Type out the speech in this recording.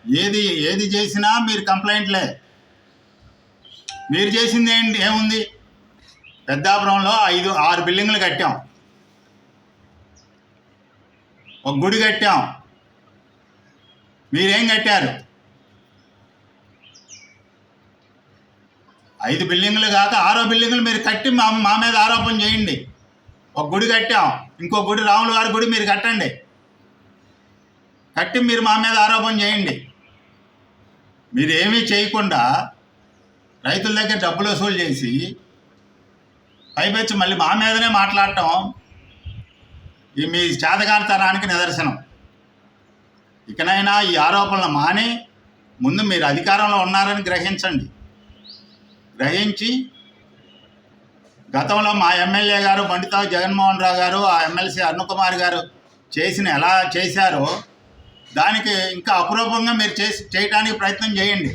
ఏది ఏది చేసినా మీరు కంప్లైంట్లే. మీరు చేసింది ఏంటి? ఏముంది? పెద్దాపురంలో 5-6 బిల్డింగ్లు కట్టాం, ఒక గుడి కట్టాం. మీరేం కట్టారు? 5 బిల్డింగ్లు కాక 6వ బిల్డింగ్లు మీరు కట్టి మా మీద ఆరోపణ చేయండి. ఒక గుడి కట్టాం, ఇంకో గుడి రాముల వారి గుడి మీరు కట్టండి, కట్టి మీరు మా మీద ఆరోపణ చేయండి. మీరేమీ చేయకుండా రైతుల దగ్గర డబ్బులు వసూలు చేసి పైపెచ్చి మళ్ళీ మా మీదనే మాట్లాడటం ఈ మీ చేతకానితనానికి నిదర్శనం. ఇకనైనా ఈ ఆరోపణలు మాని ముందు మీరు అధికారంలో ఉన్నారని గ్రహించి గతంలో మా ఎమ్మెల్యే గారు బండితావు జగన్మోహన్ రావు గారు, ఆ ఎమ్మెల్సీ అరుణ్ కుమార్ గారు ఎలా చేశారో దానికి ఇంకా అపురూపంగా మీరు చేయడానికి ప్రయత్నం చేయండి.